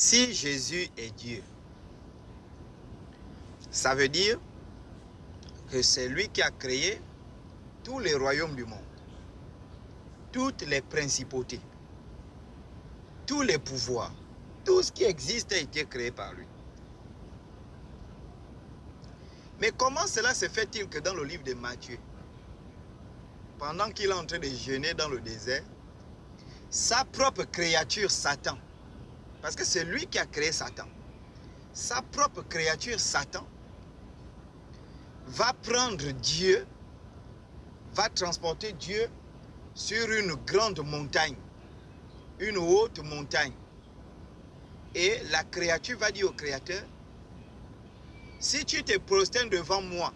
Si Jésus est Dieu, ça veut dire que c'est lui qui a créé tous les royaumes du monde, toutes les principautés, tous les pouvoirs, tout ce qui existe a été créé par lui. Mais comment cela se fait-il que dans le livre de Matthieu, pendant qu'il est en train de jeûner dans le désert, sa propre créature Satan, parce que c'est lui qui a créé Satan, sa propre créature Satan va prendre Dieu, va transporter Dieu sur une grande montagne, une haute montagne. Et la créature va dire au Créateur, si tu te prosternes devant moi,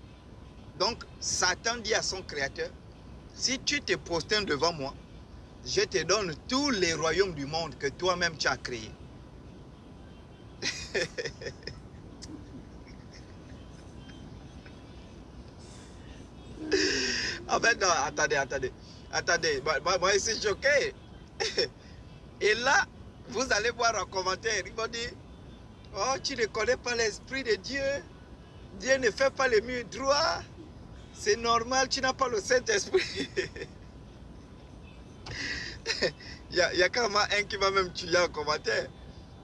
donc Satan dit à son Créateur, si tu te prosternes devant moi, je te donne tous les royaumes du monde que toi-même tu as créés. En fait, non, attendez, moi je suis choqué. Et là, vous allez voir en commentaire, ils vont dire, oh, tu ne connais pas l'Esprit de Dieu, Dieu ne fait pas les murs droits, c'est normal, tu n'as pas le Saint-Esprit. Il y a carrément un qui va même tuer en commentaire.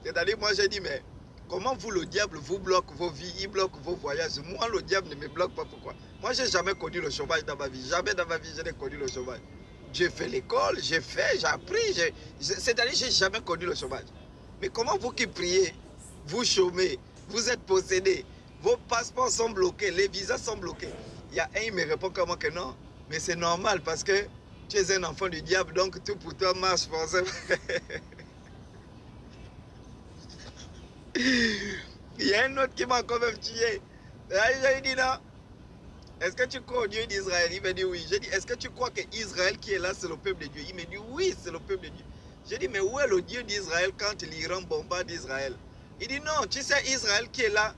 C'est-à-dire, moi j'ai dit, mais comment vous, le diable, vous bloque vos vies, il bloque vos voyages? Moi, le diable ne me bloque pas, pourquoi? Moi, j'ai jamais connu le chômage dans ma vie. Jamais dans ma vie, je n'ai connu le chômage. J'ai fait l'école, j'ai fait, j'ai appris. C'est-à-dire, j'ai jamais connu le chômage. Mais comment vous qui priez, vous chômez, vous êtes possédés, vos passeports sont bloqués, les visas sont bloqués? Il y a un, il me répond comment que non, mais c'est normal parce que tu es un enfant du diable, donc tout pour toi marche forcément. Il y a un autre qui m'a quand même tué. J'ai dit non. Est-ce que tu crois au Dieu d'Israël? Il m'a dit oui. J'ai dit, est-ce que tu crois que Israël qui est là, c'est le peuple de Dieu? Il m'a dit oui, c'est le peuple de Dieu. J'ai dit, mais où est le Dieu d'Israël quand l'Iran bombarde Israël? Il dit non, tu sais, Israël qui est là,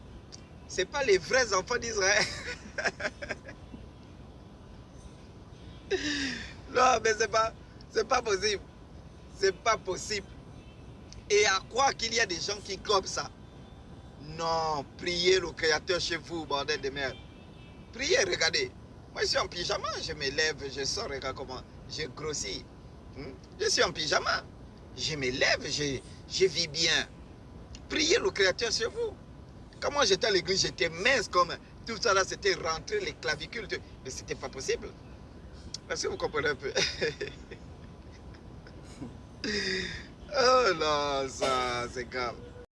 ce n'est pas les vrais enfants d'Israël. Non, mais c'est pas possible. C'est pas possible. Et à croire qu'il y a des gens qui comme ça. Non, priez le Créateur chez vous, bordel de merde. Priez, regardez. Moi, je suis en pyjama, je me lève, je sors, regarde comment je grossis. Je suis en pyjama. Je me lève, je vis bien. Priez le Créateur chez vous. Quand moi j'étais à l'église, j'étais mince comme tout ça là, c'était rentré les clavicules. Mais c'était pas possible. Est-ce que vous comprenez un peu? Oh là, ça, c'est grave.